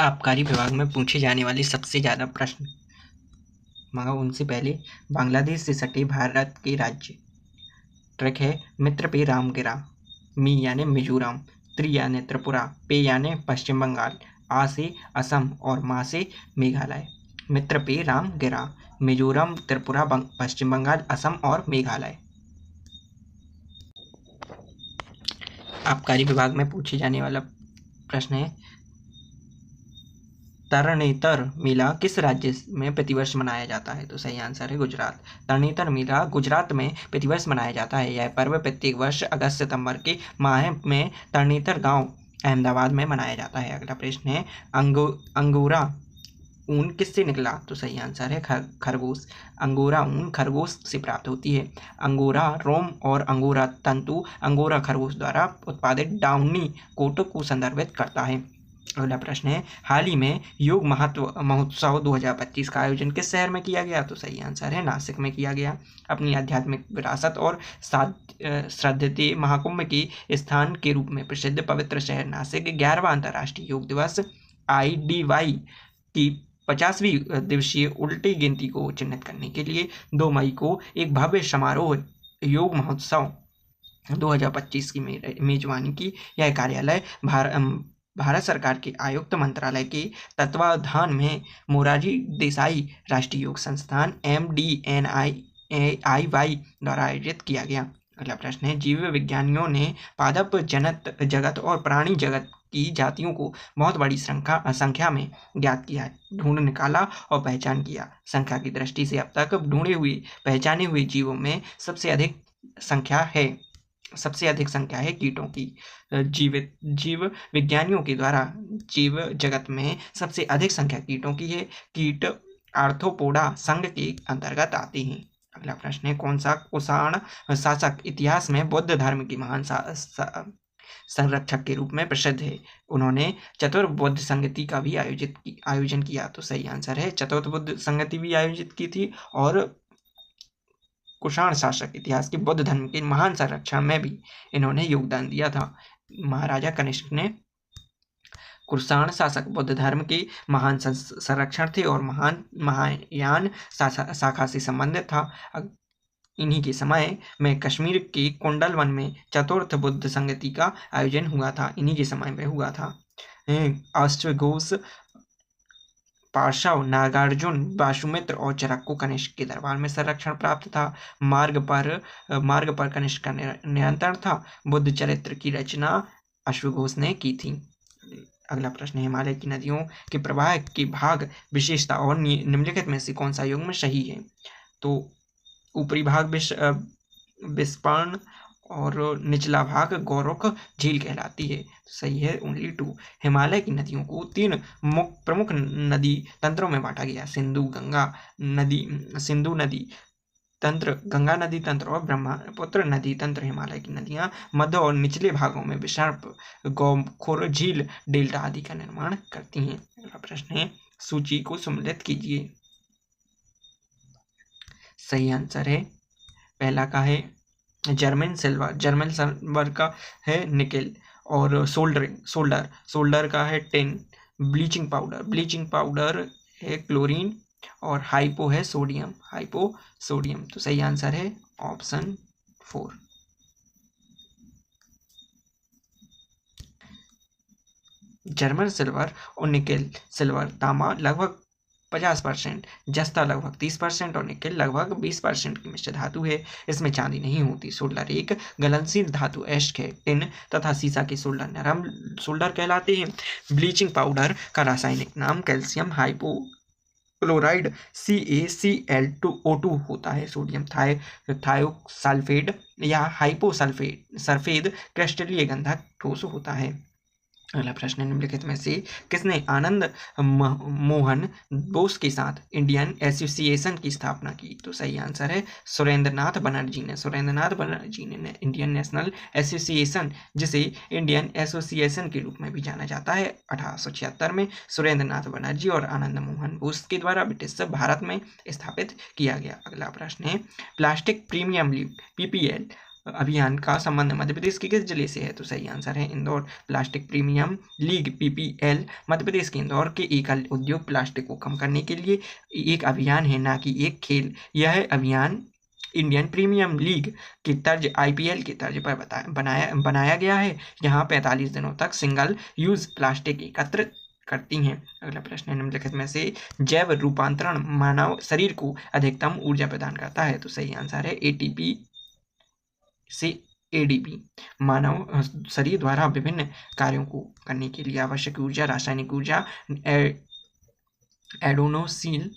आबकारी विभाग में पूछे जाने वाले सबसे ज़्यादा प्रश्न मगर उनसे पहले बांग्लादेश से सटे भारत के राज्य। ट्रैक है मित्र पे रामगिरा, मी यानी मिजोरम, त्रि यानी त्रिपुरा, पे यानी पश्चिम बंगाल, आ से असम और मा से मेघालय। मित्र पे रामगिरा, मिजोरम, त्रिपुरा, पश्चिम बंगाल, असम और मेघालय। आबकारी विभाग में पूछे जाने वाला प्रश्न है तरणेतर मेला किस राज्य में प्रतिवर्ष मनाया जाता है? तो सही आंसर है गुजरात। तरणेतर मेला गुजरात में प्रतिवर्ष मनाया जाता है। यह पर्व प्रत्येक वर्ष अगस्त सितंबर के माह में तरणेतर गांव अहमदाबाद में मनाया जाता है। अगला प्रश्न है अंगोरा ऊन किससे निकला? तो सही आंसर है खरगोश। अंगोरा ऊन खरगोश से प्राप्त होती है। अंगोरा रोम और अंगोरा तंतु अंगोरा खरगोश द्वारा उत्पादित डाउनी कोट को संदर्भित करता है। अगला प्रश्न है हाल ही में योग महोत्सव 2025 का आयोजन किस शहर में किया गया? तो सही आंसर है नासिक में किया गया। अपनी आध्यात्मिक विरासत और श्रद्धेय महाकुंभ के स्थान के रूप में प्रसिद्ध पवित्र शहर नासिक 11वां अंतर्राष्ट्रीय योग दिवस IDY की 50वीं दिवसीय उल्टी गिनती को चिन्हित करने के लिए 2 मई को एक भव्य समारोह योग महोत्सव 2025 की मेजबानी की। यह कार्यालय भारत सरकार के आयुक्त मंत्रालय के तत्वावधान में मोरारजी देसाई राष्ट्रीय योग संस्थान MDNIY द्वारा आयोजित किया गया। अगला प्रश्न है जीव विज्ञानियों ने पादप जगत और प्राणी जगत की जातियों को बहुत बड़ी संख्या में ज्ञात किया है, ढूंढ निकाला और पहचान किया। संख्या की दृष्टि से अब तक पहचाने हुए जीवों में सबसे अधिक संख्या है कीटों की। जीव विज्ञानियों के द्वारा जीव जगत में सबसे अधिक संख्या कीटों की है। कीट आर्थ्रोपोडा संघ के अंतर्गत आते हैं। अगला प्रश्न है कौन सा कुषाण शासक इतिहास में बौद्ध धर्म की महान संरक्षक के रूप में प्रसिद्ध है? उन्होंने चतुर्बुद्ध संगति का भी आयोजन किया। तो सही आंसर है चतुर्बुद्ध संगति भी आयोजित की थी और कुषाण शासक इतिहास के बौद्ध धर्म के महान संरक्षण में भी इन्होंने योगदान दिया था। महाराजा कनिष्क ने कुषाण शासक बौद्ध धर्म के महान संरक्षण थे और महायान शाखा से संबंधित था। इन्हीं के समय में कश्मीर के कुंडल वन में चतुर्थ बुद्ध संगति का आयोजन हुआ था। इन्हीं के समय में हुआ था। अश्वघोष, पार्श्व, नागार्जुन, वासुमित्र और चरक को कनिष्क के दरबार में संरक्षण प्राप्त था। मार्ग पर कनिष्क का नियंत्रण था। बुद्ध चरित्र की रचना अश्वघोष ने की थी। अगला प्रश्न हिमालय की नदियों के प्रवाह की भाग विशेषता और निम्नलिखित में से कौन सा युग्म सही है? तो ऊपरी भाग विस्पर्ण और निचला भाग गौरख झील कहलाती है। सही है ओनली 2। हिमालय की नदियों को 3 प्रमुख नदी तंत्रों में बांटा गया। सिंधु नदी तंत्र, गंगा नदी तंत्र और ब्रह्मपुत्र नदी तंत्र। हिमालय की नदियां मध्य और निचले भागों में विसर्प, गौमुख झील, डेल्टा आदि का निर्माण करती हैं। अगला प्रश्न है सूची को सम्मिलित कीजिए। सही आंसर है पहला का है जर्मन सिल्वर का है निकेल और सोल्डर का है टिन। ब्लीचिंग पाउडर है क्लोरीन और हाइपो है सोडियम। तो सही आंसर है ऑप्शन 4। जर्मन सिल्वर और निकेल सिल्वर, तांबा लगभग 50%, जस्ता लगभग 30% और निकेल लगभग 20% की मिश्र धातु है। इसमें चांदी नहीं होती। सोल्डर एक गलनशील धातु एस्क है। टिन तथा सीसा के सोल्डर नरम सोल्डर कहलाते हैं। ब्लीचिंग पाउडर का रासायनिक नाम कैल्शियम हाइपोक्लोराइड CaCl2O2 होता है। सोडियम थायोसल्फेट या हाइपोसल्फेट क्रिस्टलीय गंधक ठोस होता है। अगला प्रश्न निम्नलिखित में से किसने आनंद मोहन बोस के साथ इंडियन एसोसिएशन की स्थापना की? तो सही आंसर है सुरेंद्रनाथ बनर्जी ने इंडियन नेशनल एसोसिएशन, जिसे इंडियन एसोसिएशन के रूप में भी जाना जाता है, 1876 में सुरेंद्रनाथ बनर्जी और आनंद मोहन बोस के द्वारा ब्रिटिश भारत में स्थापित किया गया। अगला प्रश्न है प्लास्टिक प्रीमियम लीग PPL अभियान का संबंध मध्य प्रदेश के किस जिले से है? तो सही आंसर है Indore. Plastic premium league PPL Madhya Pradesh के इंदौर के एकल उद्योग प्लास्टिक को कम करने के लिए एक अभियान है, ना कि एक खेल। यह अभियान इंडियन प्रीमियम लीग की तर्ज IPL की तर्ज पर बनाया गया है। यहाँ 45 दिनों तक सिंगल यूज प्लास्टिक एकत्र करती हैं। अगला प्रश्न है, निम्नलिखित में से जैव रूपांतरण मानव शरीर को अधिकतम ऊर्जा प्रदान करता है? तो सही आंसर है ATP से ADP। मानव शरीर द्वारा विभिन्न कार्यों को करने के लिए आवश्यक ऊर्जा, रासायनिक ऊर्जा एडेनोसिन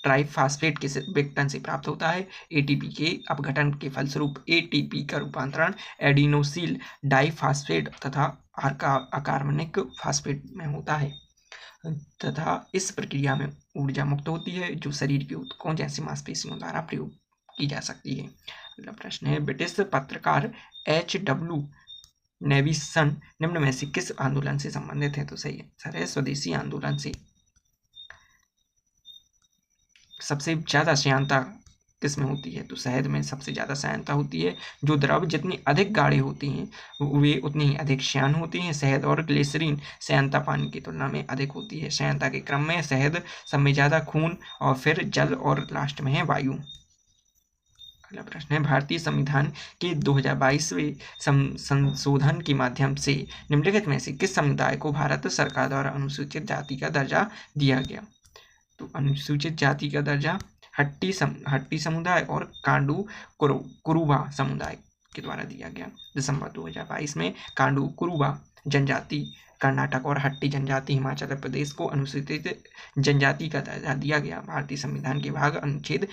ट्राइफॉस्फेट के विघटन से प्राप्त होता है। ATP के अपघटन के फलस्वरूप ATP का रूपांतरण एडिनोसिल डाइफॉस्फेट तथा अकार्बनिक फॉस्फेट में होता है तथा इस प्रक्रिया में ऊर्जा मुक्त होती है जो शरीर के ऊतकों जैसी मांसपेशियों द्वारा प्रयोग की जा सकती है। अगला प्रश्न है, ब्रिटिश पत्रकार HW नेविसन निम्न में से किस आंदोलन से संबंधित है? तो सही आंसर है स्वदेशी आंदोलन से। सबसे ज्यादा श्यानता किस में होती है? तो शहद में सबसे ज्यादा श्यानता होती है। जो द्रव जितनी अधिक गाढ़े होती हैं वे उतनी ही अधिक श्यान होती हैं। शहद और ग्लिसरीन श्यानता पानी की तुलना में अधिक होती है। श्यानता के क्रम में शहद सब में ज्यादा, खून और फिर जल और लास्ट में है वायु। अगला प्रश्न है, भारतीय संविधान के 2022वें संशोधन के माध्यम से निम्नलिखित में से किस समुदाय को भारत सरकार द्वारा अनुसूचित जाति का दर्जा दिया गया? तो अनुसूचित जाति का दर्जा हट्टी समुदाय और कांडू कुरुबा समुदाय के द्वारा दिया गया। दिसंबर 2022 में कांडू कुरुबा जनजाति कर्नाटक और हट्टी जनजाति हिमाचल प्रदेश को अनुसूचित जनजाति का दर्जा दिया गया। भारतीय संविधान के भाग अनुच्छेद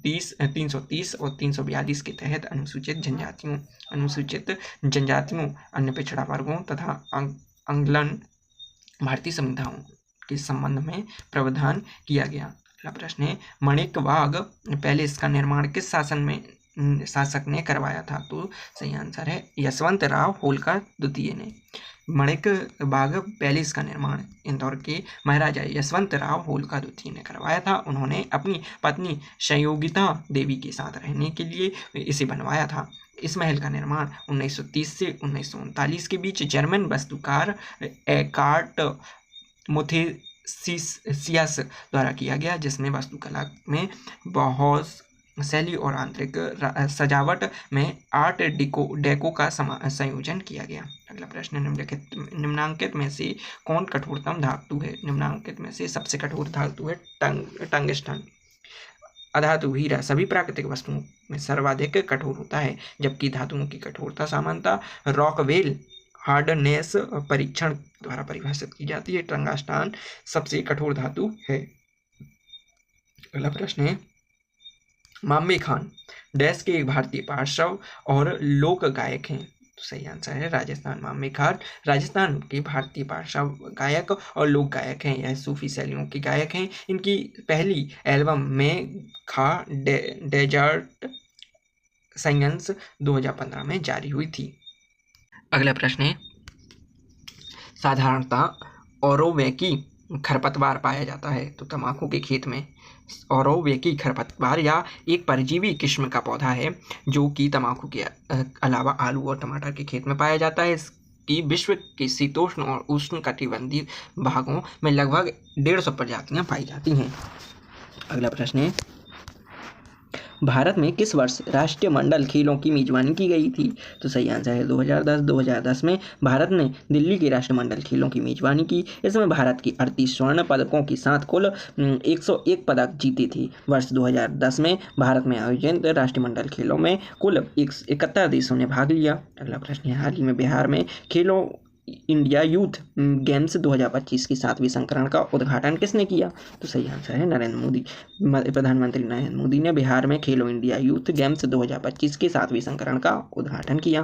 330 और 342 के तहत अनुसूचित जनजातियों, अन्य पिछड़ा वर्गों तथा आंगलन भारतीय संविधान के संबंध में प्रावधान किया गया। अगला प्रश्न है, माणिक बाग पैलेस का निर्माण किस शासक ने करवाया था? तो सही आंसर है यशवंतराव होलकर द्वितीय ने। माणिक बाग पैलेस का निर्माण इंदौर के महाराजा यशवंतराव होलकर द्वितीय ने करवाया था। उन्होंने अपनी पत्नी संयोगिता देवी के साथ रहने के लिए इसे बनवाया था। इस महल का निर्माण 1930 से 1939 के बीच जर्मन वास्तुकार एकार्ट मोथेसियस द्वारा किया गया, जिसमें वास्तुकला में बहुत शैली और आंतरिक सजावट में आर्ट डेको का संयोजन किया गया। अगला प्रश्न, निम्नांकित में से कौन कठोरतम धातु है? निम्नांकित में से सबसे कठोर धातु है टंगस्टन। अधातु हीरा सभी प्राकृतिक वस्तुओं में सर्वाधिक कठोर होता है, जबकि धातुओं की कठोरता सामान्यतः रॉकवेल हार्डनेस परीक्षण द्वारा परिभाषित की जाती है। टंगस्टन सबसे कठोर धातु है। अगला प्रश्न है, मामे खान डैश के एक भारतीय पार्श्व और लोक गायक हैं? तो सही आंसर है राजस्थान। मामे खान राजस्थान के भारतीय पार्श्व गायक और लोक गायक हैं। यह सूफी शैलियों के गायक हैं। इनकी पहली एल्बम में खा डेजर्ट साइंस 2015 में जारी हुई थी। अगला प्रश्न है, साधारणतः औरोवेकी खरपतवार पाया जाता है? तो तंबाकू के खेत में औरोवेकी खरपतवार या एक परजीवी किस्म का पौधा है जो कि तंबाकू के अलावा आलू और टमाटर के खेत में पाया जाता है। इसकी विश्व के शीतोष्ण और उष्ण कटिबंधीय भागों में लगभग 150 प्रजातियां पाई जाती हैं। अगला प्रश्न है, भारत में किस वर्ष राष्ट्रमंडल खेलों की मेजबानी की गई थी? तो सही आंसर है 2010। 2010 में भारत ने दिल्ली के राष्ट्रमंडल खेलों की मेजबानी की। इसमें भारत की 38 स्वर्ण पदकों के साथ कुल 101 पदक जीते थे। वर्ष 2010 में भारत में आयोजित राष्ट्रमंडल खेलों में कुल 71 देशों ने भाग लिया। अगला प्रश्न है, हाल ही में बिहार में खेलो इंडिया यूथ गेम्स 2025 की 7वीं संस्करण का उद्घाटन किसने किया? तो सही आंसर है नरेंद्र मोदी। प्रधानमंत्री नरेंद्र मोदी ने बिहार में खेलो इंडिया यूथ गेम्स 2025 की 7वीं संस्करण का उद्घाटन किया।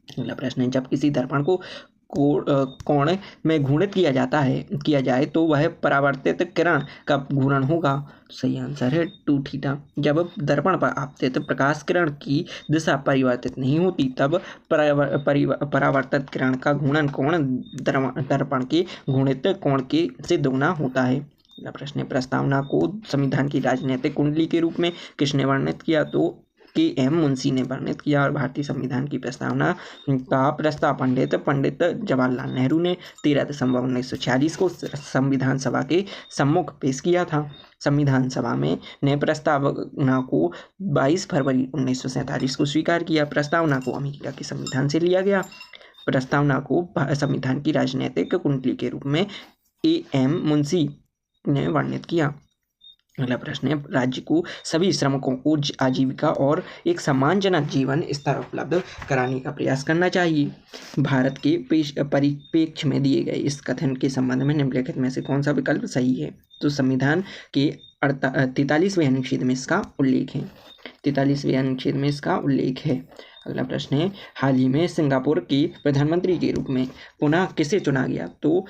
अगला प्रश्न है, जब किसी दर्पण को कोण में घूर्णित किया जाए तो वह परावर्तित किरण का घूर्ण होगा। सही आंसर है 2 थीटा। जब दर्पण पर आपतित प्रकाश किरण की दिशा परिवर्तित नहीं होती तब परावर्तित किरण का घूर्णन कोण दर्पण के घूर्णित कोण के से दोगुना होता है। अगला प्रश्न है, प्रस्तावना को संविधान की राजनीतिक कुंडली के रूप में किसने वर्णित किया? तो KM मुंशी ने वर्णित किया। और भारतीय संविधान की प्रस्तावना का प्रस्ताव पंडित जवाहरलाल नेहरू ने 13 दिसंबर 1946 को संविधान सभा के सम्मुख पेश किया था। संविधान सभा में ने प्रस्तावना को 22 फरवरी 1947 को स्वीकार किया। प्रस्तावना को अमेरिका के संविधान से लिया गया। प्रस्तावना को संविधान की राजनीतिक कुंडली के रूप में AM मुंशी ने वर्णित किया। अगला प्रश्न है, राज्य को सभी श्रमिकों को आजीविका और एक सम्मानजनक जीवन स्तर उपलब्ध कराने का प्रयास करना चाहिए। भारत के परिप्रेक्ष्य में दिए गए इस कथन के संबंध में निम्नलिखित में से कौन सा विकल्प सही है? तो संविधान के 43वें अनुच्छेद में इसका उल्लेख है। 43वें अनुच्छेद में इसका उल्लेख है। अगला प्रश्न है, हाल ही में सिंगापुर के प्रधानमंत्री के रूप में पुनः किसे चुना गया? तो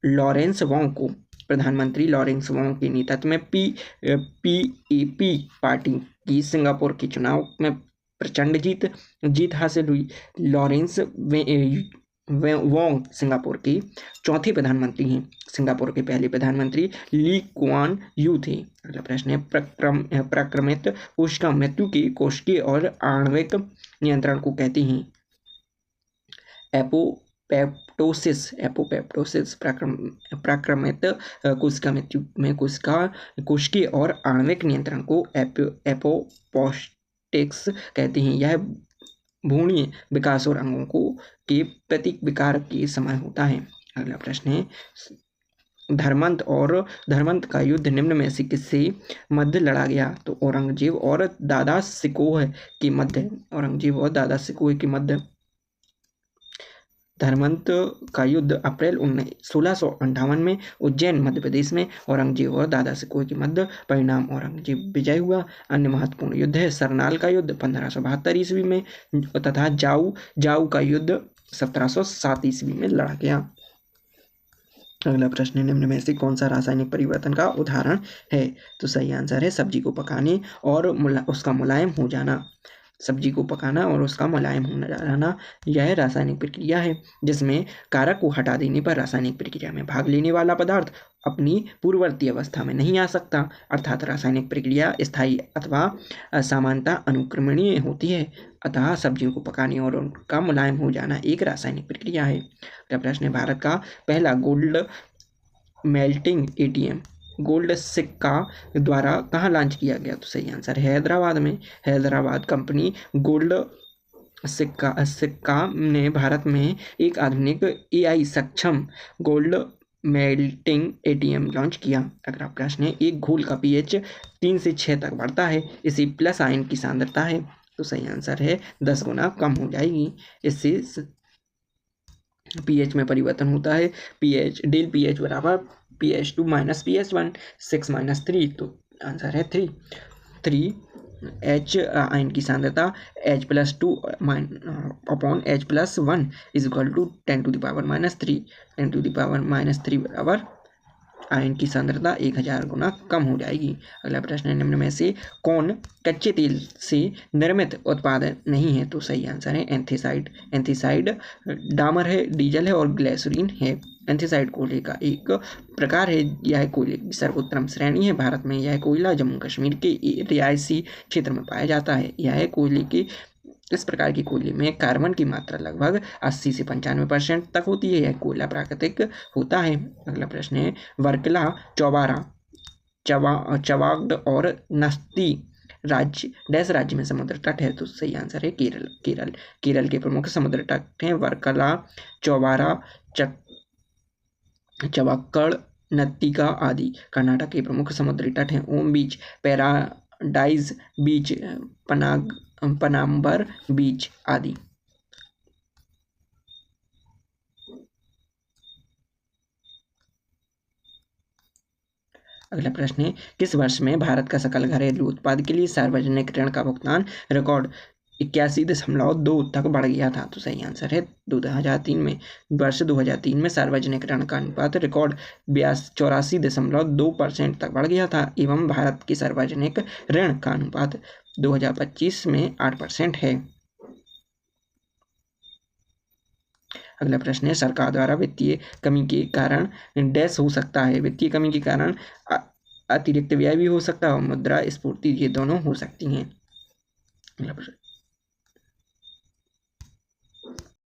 लॉरेंस वोंग को। प्रधानमंत्री लॉरेंस वोंग के नेतृत्व में PAP पार्टी की सिंगापुर के चुनाव में प्रचंड जीत हासिल हुई। लॉरेंस वोंग सिंगापुर के चौथे प्रधानमंत्री हैं। सिंगापुर के पहले प्रधानमंत्री ली कुआन यू थे। अगला प्रश्न है, प्रक्रमित कोशिका मृत्यु के कोशिकीय और आणविक नियंत्रण को कहते हैं? एपोप्टोसिस प्रक्रमित कोशिका मृत्यु में कोशिकीय और आणविक नियंत्रण को एपोप्टोसिस कहते हैं। यह भ्रूणीय विकास और अंगों के प्रतीक विकार के समय होता है। अगला प्रश्न है, धर्मंत का युद्ध निम्न में से किससे मध्य लड़ा गया? तो औरंगजेब और दादा शिकोह के मध्य। धर्मंत का युद्ध अप्रैल 1658 में उज्जैन मध्य प्रदेश में औरंगजेब और दादा शिकोह के मध्य परिणाम औरंगजेब विजय हुआ। अन्य महत्वपूर्ण युद्ध है सरनाल का युद्ध 1572 ईस्वी में तथा जाऊ का युद्ध 1707 ईस्वी में लड़ा गया। अगला प्रश्न, निम्न में से कौन सा रासायनिक परिवर्तन का उदाहरण है? तो सही आंसर है सब्जी को पकाने और उसका मुलायम हो जाना। सब्जी को पकाना और उसका मुलायम हो जाना यह रासायनिक प्रक्रिया है जिसमें कारक को हटा देने पर रासायनिक प्रक्रिया में भाग लेने वाला पदार्थ अपनी पूर्ववर्ती अवस्था में नहीं आ सकता, अर्थात रासायनिक प्रक्रिया स्थायी अथवा सामान्यतः अनुक्रमणीय होती है। अतः सब्जियों को पकाने और उनका मुलायम हो जाना एक रासायनिक प्रक्रिया है। अगला प्रश्न है, भारत का पहला गोल्ड मेल्टिंग ATM गोल्ड सिक्का द्वारा कहाँ लॉन्च किया गया? तो सही आंसर है हैदराबाद में। हैदराबाद कंपनी गोल्ड सिक्का ने भारत में एक आधुनिक AI सक्षम गोल्ड मेल्टिंग ATM लॉन्च किया। अगला प्रश्न है, एक घोल का pH 3 से 6 तक बढ़ता है, इसी प्लस आयन की सांद्रता है। तो सही आंसर है 10 गुना कम हो जाएगी। इससे pH में परिवर्तन होता है। डेल pH बराबर pH2 - pH1 6 - 3, तो आंसर है 3। H आयन की सांद्रता H+2 upon H+1 is equal to 10⁻³ 3। 10⁻³ बराबर आयन की सांद्रता 1000 गुना कम हो जाएगी। अगला प्रश्न है, निम्न में से कौन कच्चे तेल से निर्मित उत्पाद नहीं है? तो सही आंसर है एंथीसाइड डामर है, डीजल है और ग्लिसरीन है। एंथीसाइड कोयले का एक प्रकार है। यह कोयले की सर्वोत्तम श्रेणी है। भारत में यह कोयला जम्मू कश्मीर के रिहायशी क्षेत्र में पाया जाता है। इस प्रकार की कोयले में कार्बन की मात्रा लगभग 80 से 95% तक होती है। यह कोयला प्राकृतिक होता है। अगला प्रश्न है, वर्कला, चौबारा, चवागड और नस्ती राज्य में समुद्र तट है? तो सही आंसर है केरल के प्रमुख समुद्र तट हैं वर्कला, चौबारा, चवाक्कड़, नत्तिका आदि। कर्नाटक के प्रमुख समुद्री तट हैं ओम बीच, पैराडाइज बीच, पनाम्बर बीच आदि। अगला प्रश्न है, किस वर्ष में भारत का सकल घरेलू उत्पाद के लिए सार्वजनिक ऋण का भुगतान रिकॉर्ड 81.2 तक बढ़ गया था? तो सही आंसर है 2003 में। वर्ष 2003 में सार्वजनिक ऋण का अनुपात रिकॉर्ड 84.2% तक बढ़ गया था एवं भारत के सार्वजनिक ऋण का अनुपात 2025 में 8% है। अगला प्रश्न है, सरकार द्वारा वित्तीय कमी के कारण डैश हो सकता है? वित्तीय कमी के कारण अतिरिक्त व्यय भी हो सकता है और मुद्रा स्फूर्ति, ये दोनों हो सकती हैं। अगला प्रश्न,